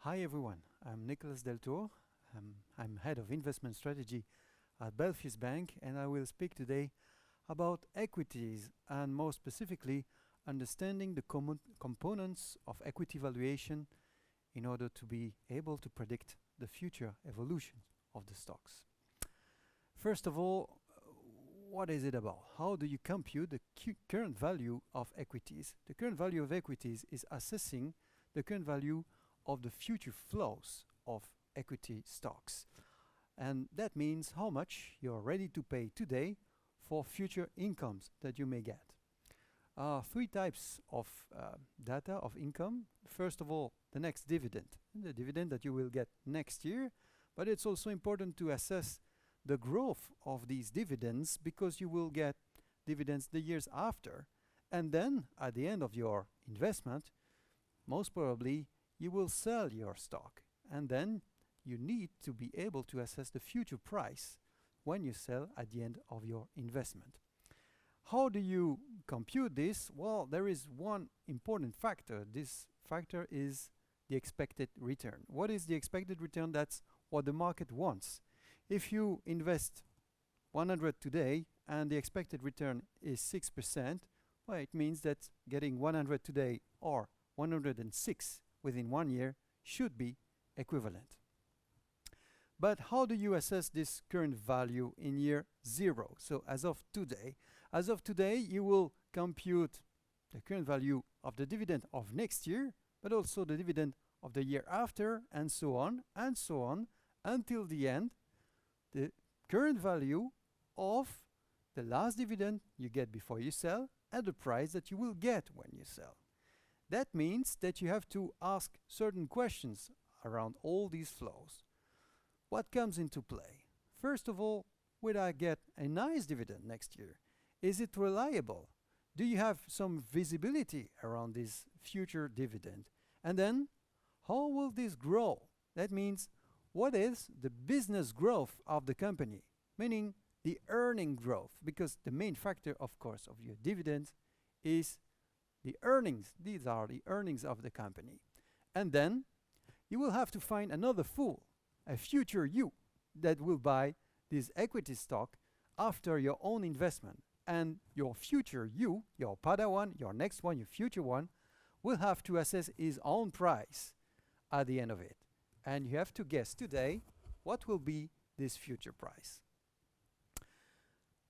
Hi everyone, I'm Nicolas Deltour. I'm head of investment strategy at Belfius Bank, and I will speak today about equities and more specifically understanding the components of equity valuation in order to be able to predict the future evolution of the stocks. First of all, what is it about? How do you compute the current value of equities? The current value of equities is assessing the current value of the future flows of equity stocks. And that means how much you're ready to pay today for future incomes that you may get. Three types of data of income. First of all, the next dividend, the dividend that you will get next year, but it's also important to assess the growth of these dividends because you will get dividends the years after. And then at the end of your investment, most probably you will sell your stock, and then you need to be able to assess the future price when you sell at the end of your investment. How do you compute this? Well, there is one important factor. This factor is the expected return. What is the expected return? That's what the market wants. If you invest 100 today and the expected return is 6%, well, it means that getting 100 today or 106 within 1 year should be equivalent. But how do you assess this current value in year 0? So as of today you will compute the current value of the dividend of next year, but also the dividend of the year after, and so on until the end, the current value of the last dividend you get before you sell at the price that you will get when you sell. That means that you have to ask certain questions around all these flows. What comes into play? First of all, will I get a nice dividend next year? Is it reliable? Do you have some visibility around this future dividend? And then, how will this grow? That means, what is the business growth of the company? Meaning the earning growth, because the main factor, of course, of your dividends is the earnings. These are the earnings of the company. And then you will have to find another fool, a future you, that will buy this equity stock after your own investment. And your future you, your Padawan, your next one, your future one, will have to assess his own price at the end of it. And you have to guess today what will be this future price.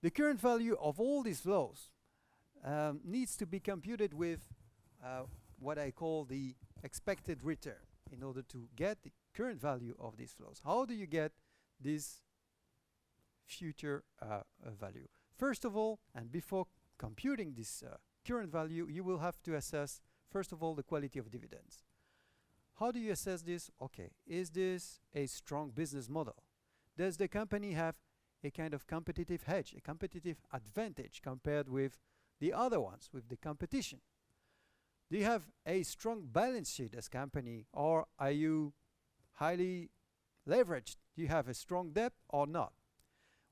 The current value of all these flows needs to be computed with what I call the expected return in order to get the current value of these flows. How do you get this future value? First of all, and before computing this current value, you will have to assess, first of all, the quality of dividends. How do you assess this? Okay, is this a strong business model? Does the company have a kind of competitive hedge, a competitive advantage compared with the other ones, with the competition? Do you have a strong balance sheet as company, or are you highly leveraged? Do you have a strong debt or not?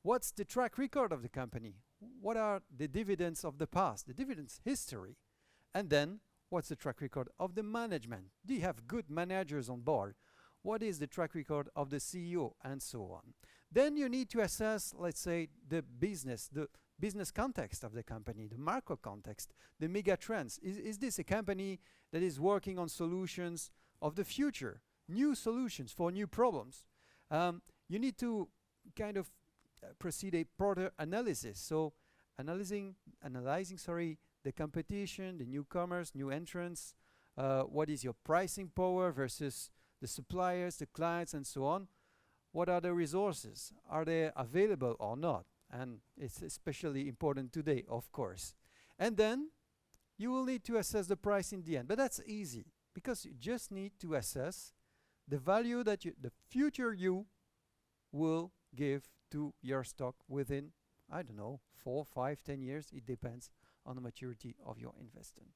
What's the track record of the company? What are the dividends of the past, the dividends history? And then, what's the track record of the management? Do you have good managers on board? What is the track record of the CEO, and so on? Then you need to assess, let's say, the business context of the company, the macro context, the mega trends. Is this a company that is working on solutions of the future, new solutions for new problems? You need to kind of proceed a broader analysis. So analyzing, the competition, the newcomers, new entrants, what is your pricing power versus the suppliers, the clients, and so on. What are the resources? Are they available or not? And it's especially important today, of course. And then you will need to assess the price in the end. But that's easy, because you just need to assess the value that the future you will give to your stock within, I don't know, 4, 5, 10 years. It depends on the maturity of your investment.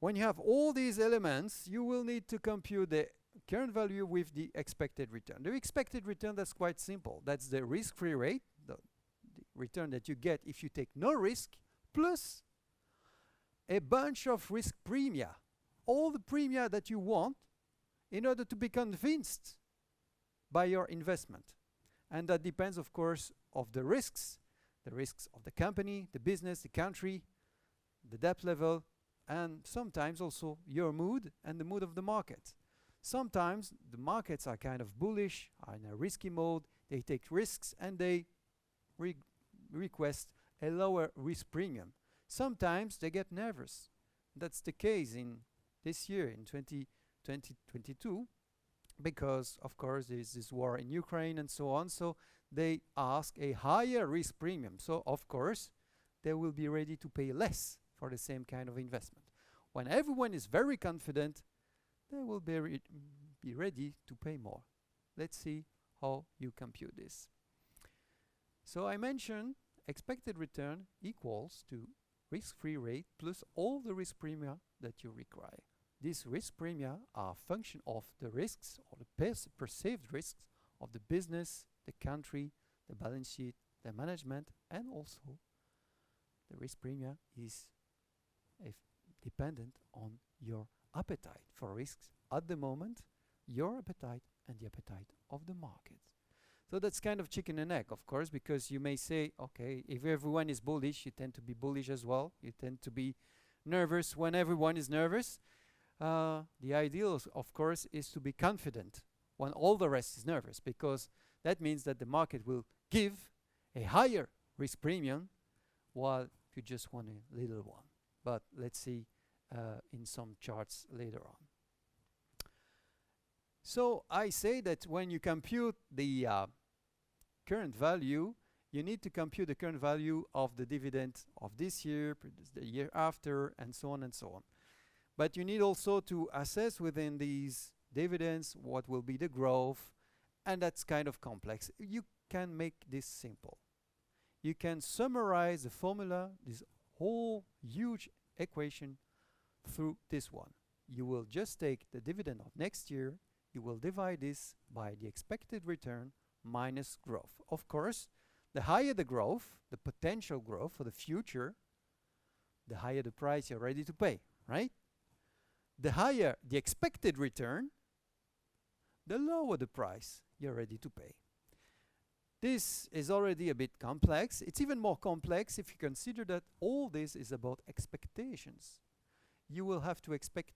When you have all these elements, you will need to compute the current value with the expected return. The expected return, that's quite simple. That's the risk-free rate, the return that you get if you take no risk, plus a bunch of risk premia. All the premia that you want in order to be convinced by your investment. And that depends, of course, of the risks of the company, the business, the country, the debt level, and sometimes also your mood and the mood of the market. Sometimes the markets are kind of bullish, are in a risky mode, they take risks and they request a lower risk premium. Sometimes they get nervous. That's the case in this year, in 2022, because of course there is this war in Ukraine and so on, so they ask a higher risk premium. So of course they will be ready to pay less for the same kind of investment. When everyone is very confident, they will be ready to pay more. Let's see how you compute this. So I mentioned expected return equals to risk-free rate plus all the risk premia that you require. These risk premia are a function of the risks or the perceived risks of the business, the country, the balance sheet, the management, and also the risk premia is dependent on your appetite for risks at the moment, your appetite and the appetite of the market. So that's kind of chicken and egg, of course, because you may say, okay, if everyone is bullish, you tend to be bullish as well. You tend to be nervous when everyone is nervous. The ideal, of course, is to be confident when all the rest is nervous, because that means that the market will give a higher risk premium while you just want a little one. But let's see in some charts later on. So I say that when you compute the current value, you need to compute the current value of the dividend of this year, the year after, and so on and so on. But you need also to assess within these dividends what will be the growth, and that's kind of complex. You can make this simple. You can summarize the formula, this whole huge equation, through this one. You will just take the dividend of next year, you will divide this by the expected return minus growth. Of course, the higher the growth, the potential growth for the future, the higher the price you're ready to pay, right? The higher the expected return, the lower the price you're ready to pay. This is already a bit complex. It's even more complex if you consider that all this is about expectations. You will have to expect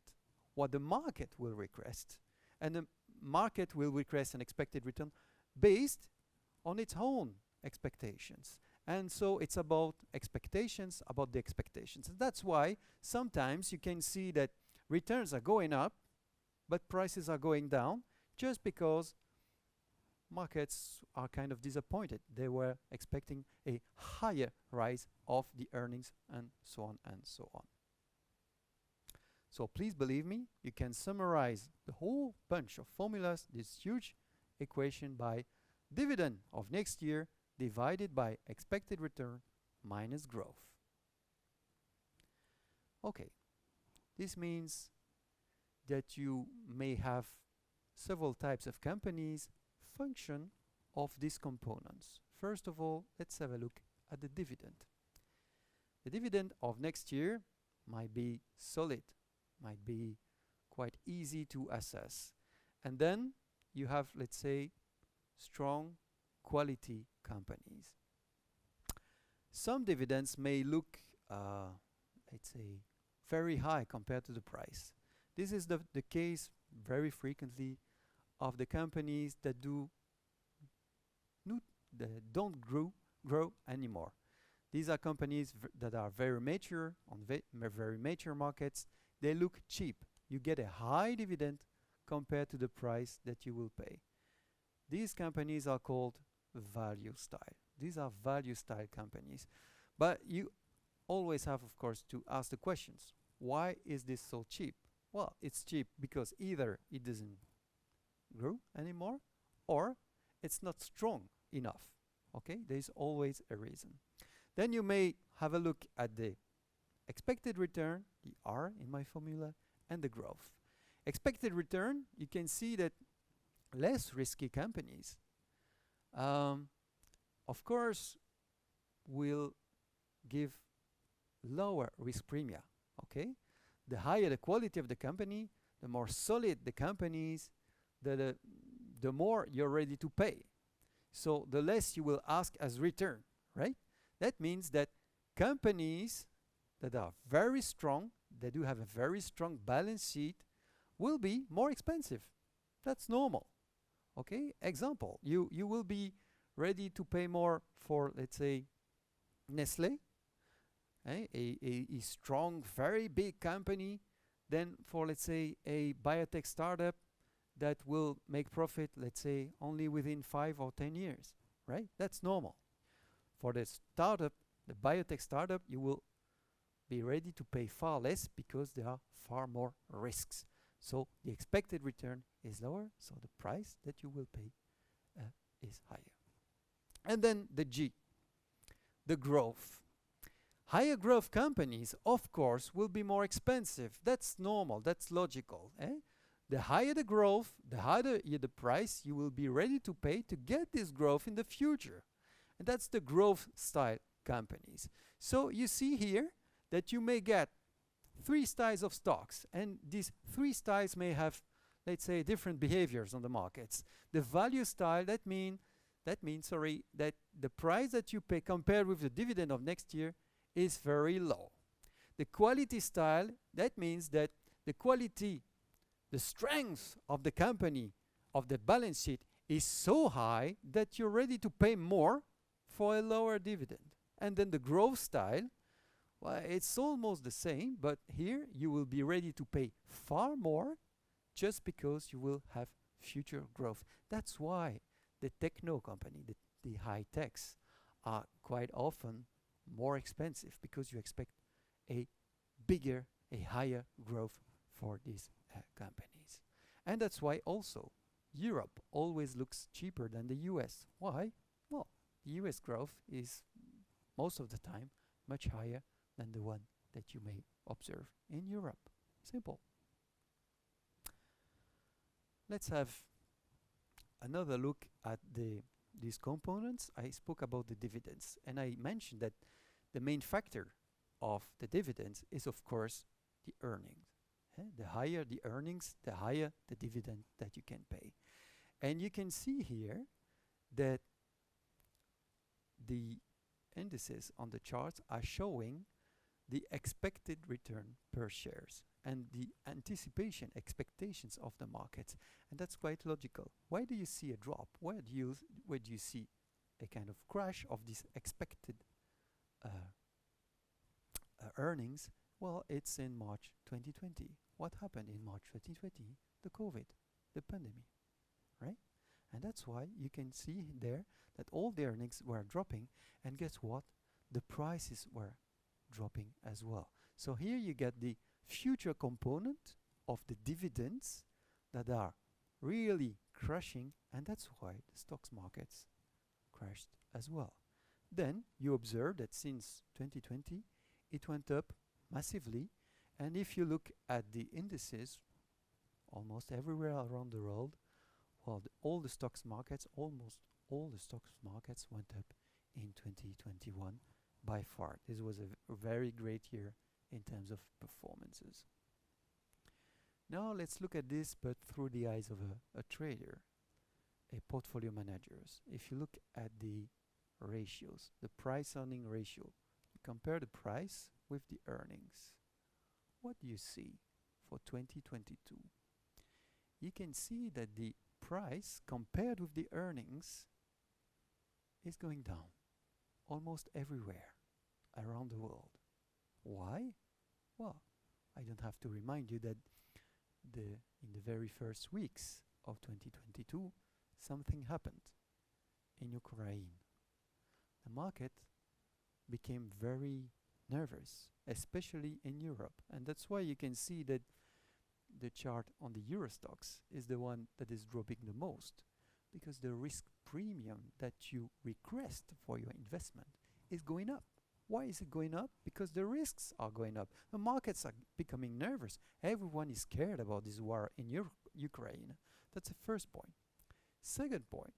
what the market will request, and the market will request an expected return based on its own expectations. And so it's about expectations, about the expectations. And that's why sometimes you can see that returns are going up, but prices are going down, just because markets are kind of disappointed. They were expecting a higher rise of the earnings and so on and so on. So please believe me, you can summarize the whole bunch of formulas, this huge equation, by dividend of next year divided by expected return minus growth. Okay, this means that you may have several types of companies function of these components. First of all, let's have a look at the dividend. The dividend of next year might be solid, might be quite easy to assess. And then you have, let's say, strong quality companies. Some dividends may look, let's say, very high compared to the price. This is the case very frequently of the companies that don't grow anymore. These are companies that are very mature, on very mature markets. They look cheap. You get a high dividend compared to the price that you will pay. These companies are called value style. These are value style companies. But you always have, of course, to ask the questions. Why is this so cheap? Well, it's cheap because either it doesn't grow anymore, or it's not strong enough. Okay, there's always a reason. Then you may have a look at the expected return, the R in my formula, and the growth. Expected return, you can see that less risky companies, of course, will give lower risk premia. Okay, the higher the quality of the company, the more solid the companies, the more you're ready to pay. So the less you will ask as return, right? That means that companies that are very strong, that do have a very strong balance sheet, will be more expensive. That's normal. Okay? Example, you will be ready to pay more for, let's say, Nestle, a strong, very big company, than for, let's say, a biotech startup that will make profit, let's say, only within 5 or 10 years, right? That's normal. For the startup, the biotech startup, you will be ready to pay far less because there are far more risks. So the expected return is lower, so the price that you will pay is higher. And then the G, the growth. Higher growth companies, of course, will be more expensive. That's normal, that's logical. The higher the growth, the higher the price you will be ready to pay to get this growth in the future. And that's the growth style companies. So you see here that you may get 3 styles of stocks, and these 3 styles may have, let's say, different behaviors on the markets. The value style, that means that the price that you pay compared with the dividend of next year is very low. The quality style, that means that the quality, the strength of the company, of the balance sheet, is so high that you're ready to pay more for a lower dividend. And then the growth style, well, it's almost the same, but here you will be ready to pay far more just because you will have future growth. That's why the techno company, the high techs, are quite often more expensive, because you expect a bigger, a higher growth for these companies. And that's why also Europe always looks cheaper than the US. Why? Well, the US growth is most of the time much higher than the one that you may observe in Europe. Simple. Let's have another look at these components. I spoke about the dividends, and I mentioned that the main factor of the dividends is, of course, the earnings. The higher the earnings, the higher the dividend that you can pay. And you can see here that the indices on the charts are showing the expected return per shares and the anticipation expectations of the markets. And that's quite logical. Why do you see a drop? Where do you see a kind of crash of these expected earnings? Well, it's in March 2020. What happened in March 2020? The COVID, the pandemic, right? And that's why you can see there that all the earnings were dropping, and guess what? The prices were dropping as well. So here you get the future component of the dividends that are really crashing, and that's why the stocks markets crashed as well. Then you observe that since 2020 it went up massively, and if you look at the indices almost everywhere around the world, well, all the stocks markets, almost all the stocks markets went up in 2021 by far. This was a very great year in terms of performances. Now let's look at this, but through the eyes of a trader, a portfolio manager. If you look at the ratios, the price-earning ratio, you compare the price with the earnings. What do you see for 2022? You can see that the price compared with the earnings is going down almost everywhere around the world. Why? Well, I don't have to remind you that in the very first weeks of 2022, something happened in Ukraine. The market became very nervous, especially in Europe. And that's why you can see that the chart on the Euro stocks is the one that is dropping the most, because the risk premium that you request for your investment is going up. Why is it going up? Because the risks are going up. The markets are becoming nervous. Everyone is scared about this war in Ukraine. That's the first point. Second point,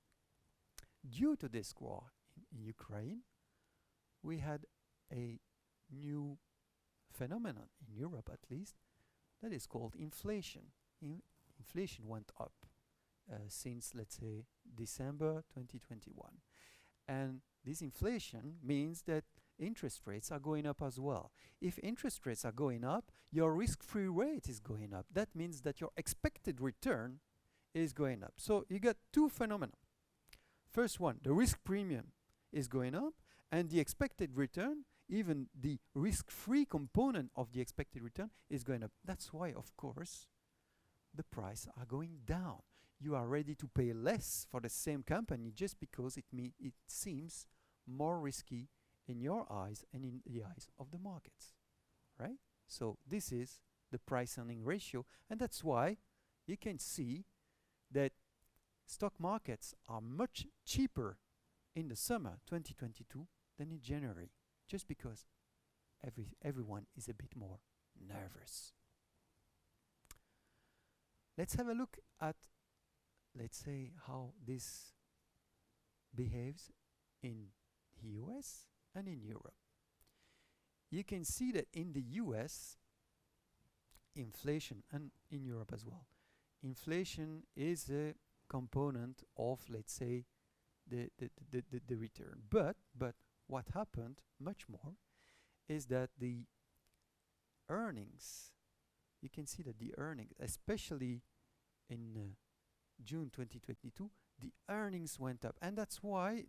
due to this war in Ukraine, we had a new phenomenon, in Europe at least, that is called inflation. inflation went up since, let's say, December 2021. And this inflation means that interest rates are going up as well. If interest rates are going up, your risk-free rate is going up. That means that your expected return is going up. So you got two phenomena. First one, the risk premium is going up, and the expected return, even the risk-free component of the expected return, is going up. That's why, of course, the prices are going down. You are ready to pay less for the same company just because it seems more risky in your eyes and in the eyes of the markets, right? So this is the price-earning ratio, and that's why you can see that stock markets are much cheaper in the summer 2022 than in January, just because everyone is a bit more nervous. Let's have a look at, let's say, how this behaves in the US and in Europe. You can see that in the US, inflation, and in Europe as well, inflation is a component of, let's say, the return. But what happened much more is that the earnings, you can see that the earnings, especially in June 2022, the earnings went up, and that's why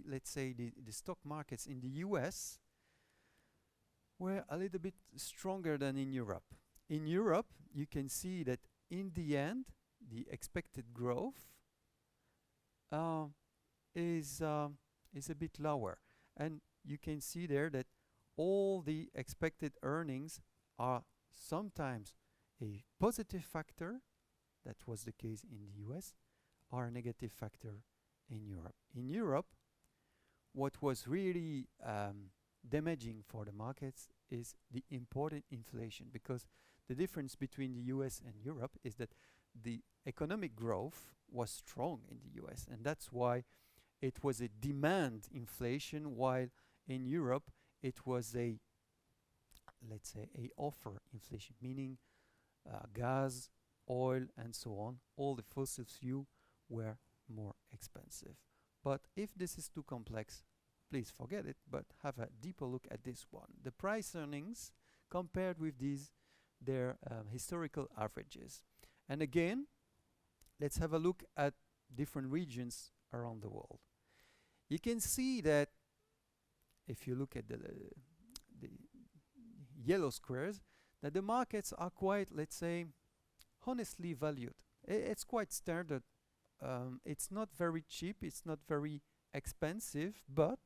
let's say the stock markets in the US were a little bit stronger than in Europe. In Europe, you can see that in the end, the expected growth is a bit lower, and you can see there that all the expected earnings are sometimes a positive factor, that was the case in the US, or a negative factor in Europe. In Europe, what was really damaging for the markets is the imported inflation, because the difference between the US and Europe is that the economic growth was strong in the US, and that's why it was a demand inflation, while in Europe it was a, let's say, a offer inflation, meaning gas, oil, and so on. All the fossil fuel were more expensive. But if this is too complex, please forget it, but have a deeper look at this one. The price earnings compared with their historical averages. And again, let's have a look at different regions around the world. You can see that if you look at the yellow squares, that the markets are quite, let's say, honestly valued. It's quite standard. It's not very cheap, it's not very expensive, but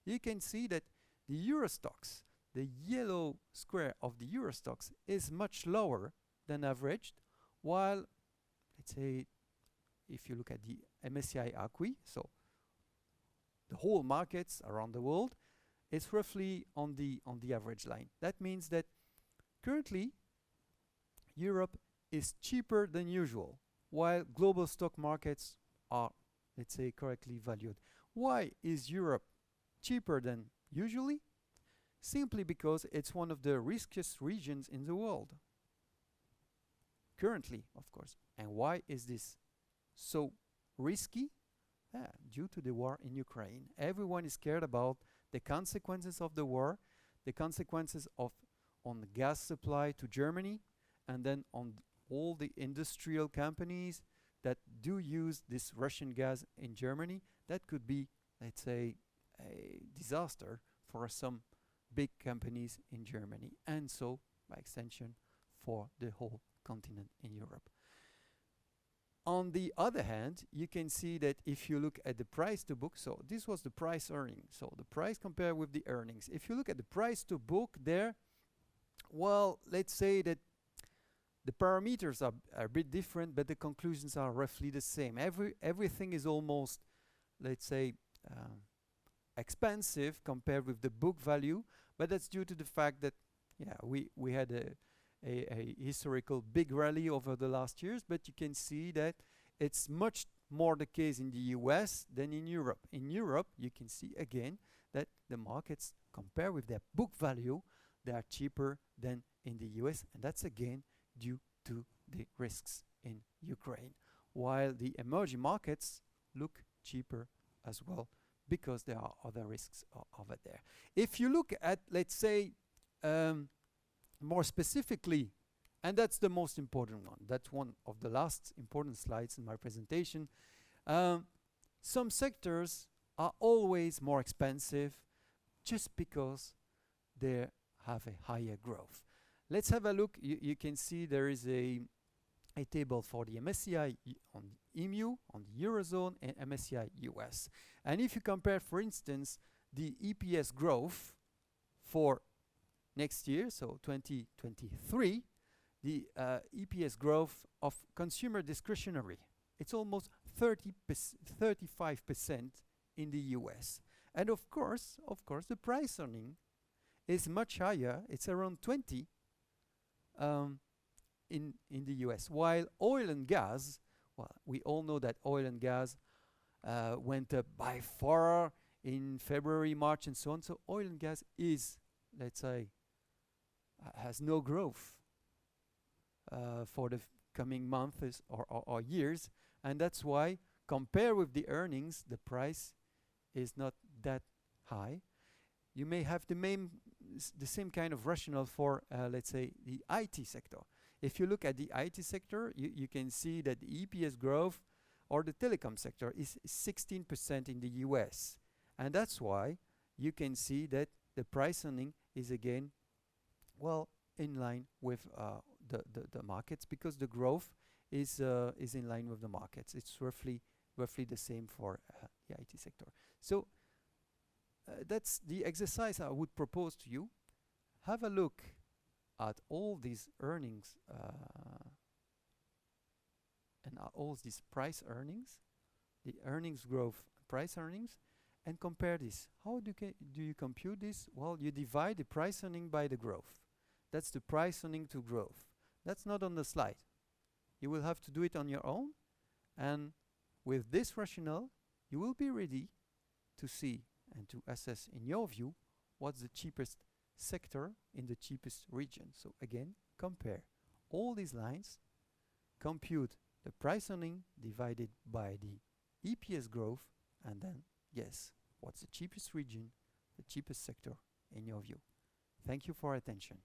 you can see that the Euro stocks, the yellow square of the Euro stocks, is much lower than averaged, while, let's say, if you look at the MSCI ACWI, so the whole markets around the world, it's roughly on the average line. That means that currently Europe is cheaper than usual, while global stock markets are, let's say, correctly valued. Why is Europe cheaper than usually? Simply because it's one of the riskiest regions in the world. Currently, of course. And why is this so risky? Due to the war in Ukraine. Everyone is scared about the consequences of the war, the consequences on the gas supply to Germany, and then on all the industrial companies that do use this Russian gas in Germany. That could be, let's say, a disaster for some big companies in Germany, and so, by extension, for the whole continent in Europe. On the other hand, you can see that if you look at the price to book, so this was the price earning, so the price compared with the earnings. If you look at the price to book there, well, let's say that the parameters are a bit different, but the conclusions are roughly the same. Everything is almost, let's say, expensive compared with the book value, but that's due to the fact that, yeah, we had a historical big rally over the last years, but you can see that it's much more the case in the US than in Europe. In Europe, you can see again that the markets, compared with their book value, they are cheaper than in the US, and that's again due to the risks in Ukraine, while the emerging markets look cheaper as well because there are other risks over there. If you look at, let's say, more specifically, and that's the most important one, that's one of the last important slides in my presentation, some sectors are always more expensive just because they have a higher growth. Let's have a look. You can see there is a table for the MSCI on EMU, on the Eurozone, and MSCI US. And if you compare, for instance, the EPS growth for next year, so 2023, the EPS growth of consumer discretionary, it's almost 35% in the US. And of course, the price earning is much higher. It's around 20 in the US. While oil and gas, well, we all know that oil and gas went up by far in February, March, and so on. So oil and gas is, let's say, has no growth for the coming months or years. And that's why, compared with the earnings, the price is not that high. You may have the same kind of rationale for, let's say, the IT sector. If you look at the IT sector, you can see that the EPS growth or the telecom sector is 16% in the US. And that's why you can see that the price earning is again, well, in line with the markets, because the growth is in line with the markets. It's roughly the same for the IT sector. So that's the exercise I would propose to you. Have a look at all these earnings and all these price earnings, the earnings growth, price earnings, and compare this. How do you compute this? Well, you divide the price earning by the growth. That's the price earning to growth. That's not on the slide. You will have to do it on your own, and with this rationale, you will be ready to see and to assess, in your view, what's the cheapest sector in the cheapest region. So again, compare all these lines, compute the price earning divided by the EPS growth, and then guess what's the cheapest region, the cheapest sector in your view. Thank you for your attention.